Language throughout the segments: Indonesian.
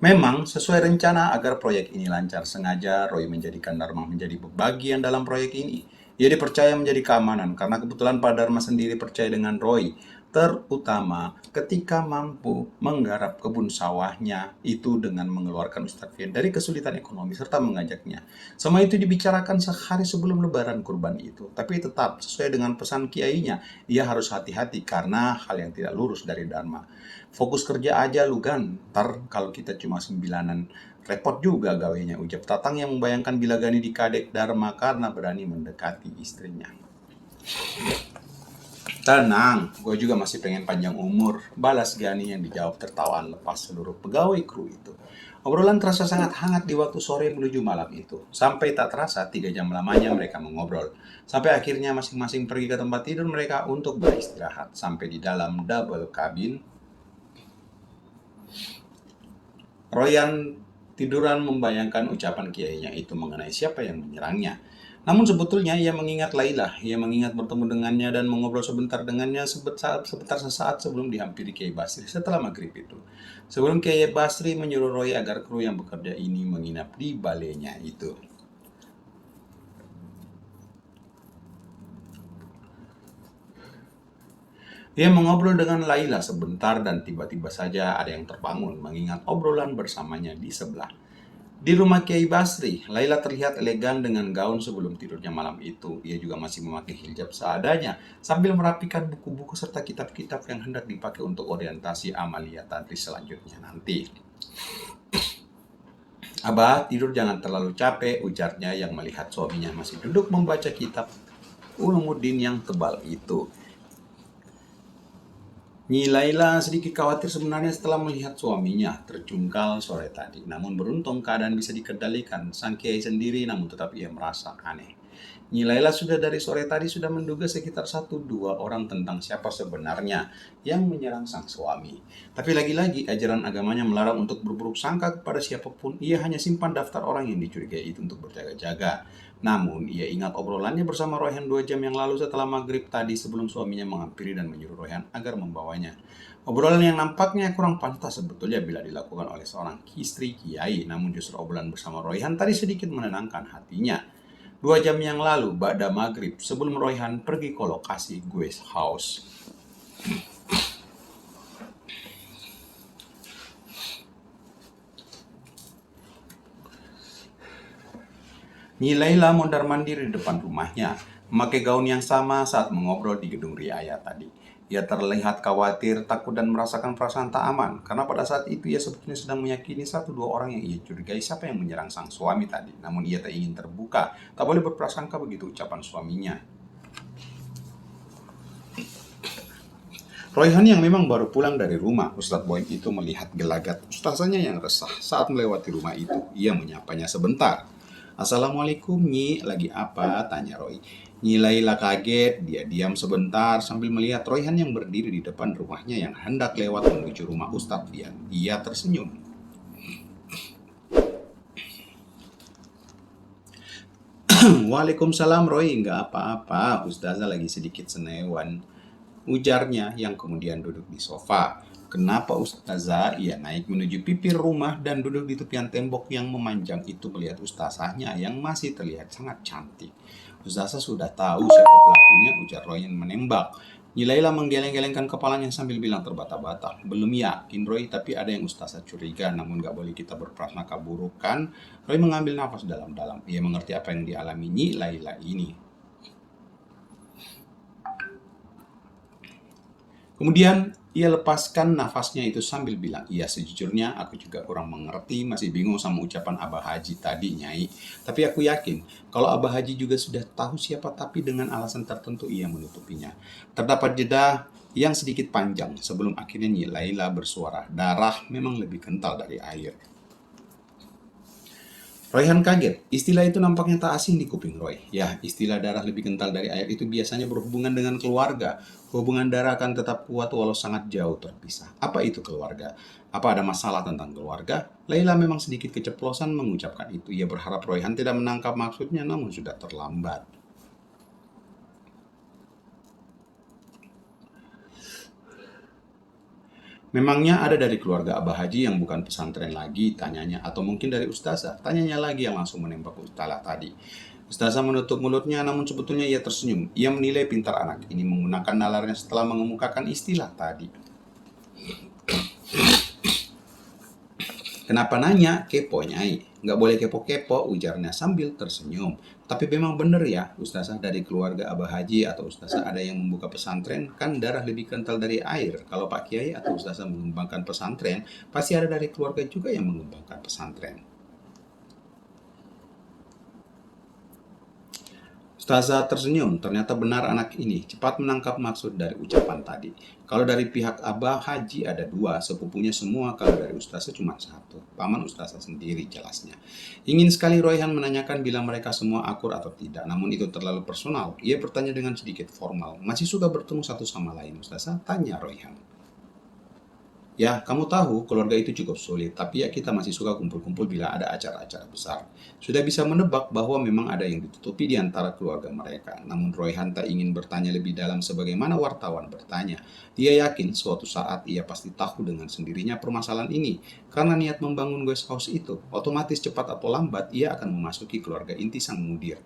Memang sesuai rencana agar proyek ini lancar, sengaja Roy menjadikan Dharma menjadi bagian dalam proyek ini. Ia dipercaya menjadi keamanan karena kebetulan Pak Dharma sendiri percaya dengan Roy, terutama ketika mampu menggarap kebun sawahnya itu dengan mengeluarkan Ustadz Fian dari kesulitan ekonomi serta mengajaknya. Semua itu dibicarakan sehari sebelum lebaran kurban itu, tapi tetap sesuai dengan pesan kiainya, ia harus hati-hati karena hal yang tidak lurus dari Dharma. Fokus kerja aja lu kan, ntar kalau kita cuma sembilanan, repot juga gawainya, ucap Tatang yang membayangkan bila Gani dikadek Dharma karena berani mendekati istrinya. Tenang, gue juga masih pengen panjang umur, balas Gani yang dijawab tertawaan lepas seluruh pegawai kru itu. Obrolan terasa sangat hangat di waktu sore menuju malam itu. Sampai tak terasa 3 jam lamanya mereka mengobrol. Sampai akhirnya masing-masing pergi ke tempat tidur mereka untuk beristirahat. Sampai di dalam double cabin, Royan tiduran membayangkan ucapan kiainya itu mengenai siapa yang menyerangnya. Namun sebetulnya ia mengingat Laila, ia mengingat bertemu dengannya dan mengobrol sebentar dengannya sebentar sesaat sebelum dihampiri Kiai Basri setelah maghrib itu. Sebelum Kiai Basri menyuruh Roy agar kru yang bekerja ini menginap di balainya itu. Ia mengobrol dengan Laila sebentar dan tiba-tiba saja ada yang terbangun mengingat obrolan bersamanya di sebelah. Di rumah Kiai Basri, Laila terlihat elegan dengan gaun sebelum tidurnya malam itu. Ia juga masih memakai hijab seadanya sambil merapikan buku-buku serta kitab-kitab yang hendak dipakai untuk orientasi amalia tantri selanjutnya nanti. Abah, tidur jangan terlalu capek, ujarnya yang melihat suaminya masih duduk membaca kitab Ulumuddin yang tebal itu. Nyi Laila sedikit khawatir sebenarnya setelah melihat suaminya terjungkal sore tadi. Namun beruntung keadaan bisa dikendalikan. Sang Kiai sendiri namun tetap ia merasa aneh. Nyi Laila sudah dari sore tadi sudah menduga sekitar 1-2 orang tentang siapa sebenarnya yang menyerang sang suami. Tapi lagi-lagi ajaran agamanya melarang untuk berburuk sangka kepada siapapun. Ia hanya simpan daftar orang yang dicurigai itu untuk berjaga-jaga. Namun, ia ingat obrolannya bersama Royhan 2 jam yang lalu setelah maghrib tadi sebelum suaminya menghampiri dan menyuruh Royhan agar membawanya. Obrolan yang nampaknya kurang pantas sebetulnya bila dilakukan oleh seorang istri kiai, namun justru obrolan bersama Royhan tadi sedikit menenangkan hatinya. 2 jam yang lalu, ba'da maghrib, sebelum Royhan pergi ke lokasi guest house. Nyi Laila mondar-mandir di depan rumahnya, memakai gaun yang sama saat mengobrol di gedung riaya tadi. Ia terlihat khawatir, takut, dan merasakan perasaan tak aman, karena pada saat itu ia sebetulnya sedang meyakini 1-2 orang yang ia curigai siapa yang menyerang sang suami tadi. Namun ia tak ingin terbuka, tak boleh berprasangka begitu ucapan suaminya. Royhan yang memang baru pulang dari rumah Ustadz Boy itu melihat gelagat ustazanya yang resah saat melewati rumah itu. Ia menyapanya sebentar. Assalamualaikum Nyi, lagi apa? Tanya Roy. Nyi Laila kaget, dia diam sebentar sambil melihat Royhan yang berdiri di depan rumahnya yang hendak lewat menuju rumah Ustadz Fian. Ia tersenyum. Waalaikumsalam Roy, nggak apa-apa, Ustazah lagi sedikit senewan. Ujarnya yang kemudian duduk di sofa. Kenapa Ustazah? Ia naik menuju pipir rumah dan duduk di tepian tembok yang memanjang itu melihat Ustazahnya yang masih terlihat sangat cantik. Ustazah sudah tahu siapa pelakunya, ujar Roy yang menembak. Nyilaila menggeleng-gelengkan kepalanya sambil bilang terbata-bata. Belum yakin Roy, tapi ada yang Ustazah curiga, namun gak boleh kita berprasangka buruk kan? Roy mengambil nafas dalam-dalam. Ia mengerti apa yang dialami Nyilaila ini. Kemudian ia lepaskan nafasnya itu sambil bilang, iya sejujurnya aku juga kurang mengerti, masih bingung sama ucapan Abah Haji tadi Nyai. Tapi aku yakin kalau Abah Haji juga sudah tahu siapa, tapi dengan alasan tertentu ia menutupinya. Terdapat jeda yang sedikit panjang sebelum akhirnya Nyi Laila bersuara, darah memang lebih kental dari air. Royhan kaget. Istilah itu nampaknya tak asing di kuping Roy. Ya, istilah darah lebih kental dari air itu biasanya berhubungan dengan keluarga. Hubungan darah akan tetap kuat walau sangat jauh terpisah. Apa itu keluarga? Apa ada masalah tentang keluarga? Laila memang sedikit keceplosan mengucapkan itu. Ia berharap Royhan tidak menangkap maksudnya, namun sudah terlambat. Memangnya ada dari keluarga Abah Haji yang bukan pesantren lagi, tanyanya, atau mungkin dari ustazah, tanyanya lagi yang langsung menembak Ustazah tadi. Ustazah menutup mulutnya, namun sebetulnya ia tersenyum. Ia menilai pintar anak ini menggunakan nalarnya setelah mengemukakan istilah tadi. Kenapa nanya? Kepo nyai. Nggak boleh kepo-kepo, ujarnya sambil tersenyum. Tapi memang bener ya, ustazah dari keluarga Abah Haji atau ustazah ada yang membuka pesantren, kan darah lebih kental dari air. Kalau Pak Kiai atau ustazah mengembangkan pesantren, pasti ada dari keluarga juga yang mengembangkan pesantren. Ustazah tersenyum, ternyata benar anak ini cepat menangkap maksud dari ucapan tadi. Kalau dari pihak Abah Haji ada dua, sepupunya semua, kalau dari Ustazah cuma satu. Paman Ustazah sendiri jelasnya. Ingin sekali Royhan menanyakan bila mereka semua akur atau tidak, namun itu terlalu personal. Ia bertanya dengan sedikit formal. Masih suka bertemu satu sama lain, Ustazah? Tanya Royhan. Ya, kamu tahu keluarga itu cukup sulit, tapi ya kita masih suka kumpul-kumpul bila ada acara-acara besar. Sudah bisa menebak bahwa memang ada yang ditutupi di antara keluarga mereka. Namun Royhan tak ingin bertanya lebih dalam sebagaimana wartawan bertanya. Dia yakin suatu saat ia pasti tahu dengan sendirinya permasalahan ini. Karena niat membangun guest house itu, otomatis cepat atau lambat ia akan memasuki keluarga inti sang mudir.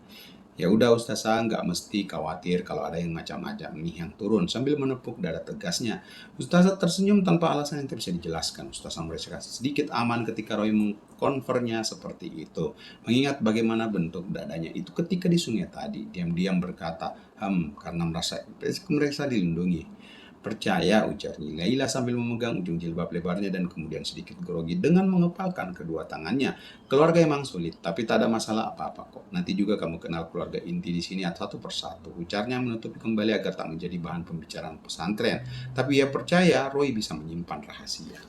Ya udah Ustazah, nggak mesti khawatir kalau ada yang macam-macam nih yang turun, sambil menepuk dada tegasnya. Ustazah tersenyum tanpa alasan yang tidak bisa dijelaskan. Ustazah merasa sedikit aman ketika Roy mengkonvernya seperti itu. Mengingat bagaimana bentuk dadanya itu ketika di sungai tadi. Diam-diam berkata, karena merasa dilindungi. Percaya, ujarnya Laila sambil memegang ujung jilbab lebarnya dan kemudian sedikit grogi dengan mengepalkan kedua tangannya. Keluarga emang sulit, tapi tak ada masalah apa-apa kok. Nanti juga kamu kenal keluarga inti di sini satu persatu. Ujarnya menutupi kembali agar tak menjadi bahan pembicaraan pesantren. Tapi ia percaya Roy bisa menyimpan rahasia.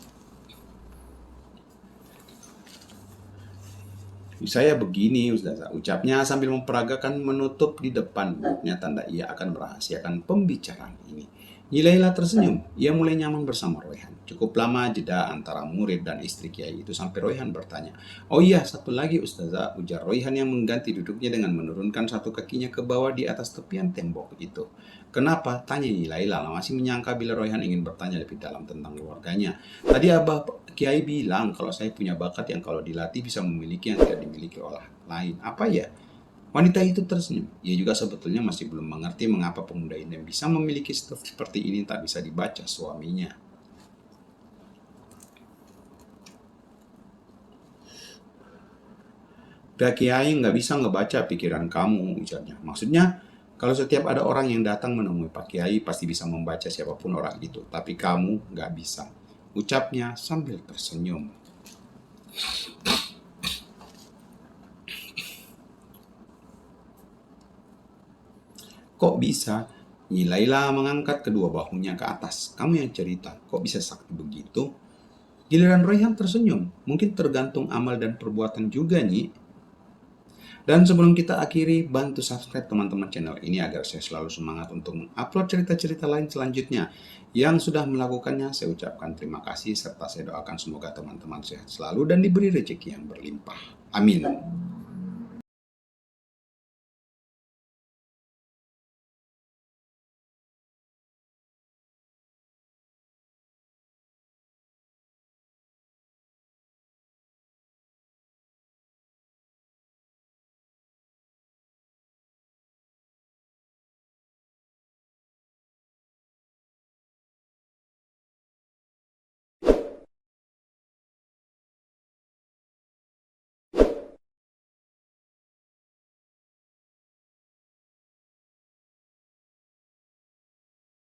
Saya begini, Ustazah, ucapnya sambil memperagakan menutup di depan mulutnya tanda ia akan merahasiakan pembicaraan ini. Nyilaila tersenyum, ia mulai nyaman bersama Royhan. Cukup lama jeda antara murid dan istri Kiai itu sampai Royhan bertanya, "Oh iya, satu lagi Ustazah," ujar Royhan yang mengganti duduknya dengan menurunkan satu kakinya ke bawah di atas tepian tembok itu. "Kenapa?" tanya Nyilaila, masih menyangka bila Royhan ingin bertanya lebih dalam tentang keluarganya. "Tadi Abah Kiai bilang kalau saya punya bakat yang kalau dilatih bisa memiliki yang tidak dimiliki oleh lain. Apa ya?" Wanita itu tersenyum. Ia juga sebetulnya masih belum mengerti mengapa pemuda ini bisa memiliki sifat seperti ini tak bisa dibaca suaminya. Pak Kiai nggak bisa ngebaca pikiran kamu, ujarnya. Maksudnya, kalau setiap ada orang yang datang menemui Pak Kiai pasti bisa membaca siapapun orang itu. Tapi kamu nggak bisa. Ucapnya sambil tersenyum. Kok bisa? Nyilaila mengangkat kedua bahunya ke atas. Kamu yang cerita, kok bisa sakti begitu? Giliran Royhan tersenyum. Mungkin tergantung amal dan perbuatan juga, Nyi. Dan sebelum kita akhiri, bantu subscribe teman-teman channel ini agar saya selalu semangat untuk mengupload cerita-cerita lain selanjutnya. Yang sudah melakukannya, saya ucapkan terima kasih serta saya doakan semoga teman-teman sehat selalu dan diberi rezeki yang berlimpah. Amin.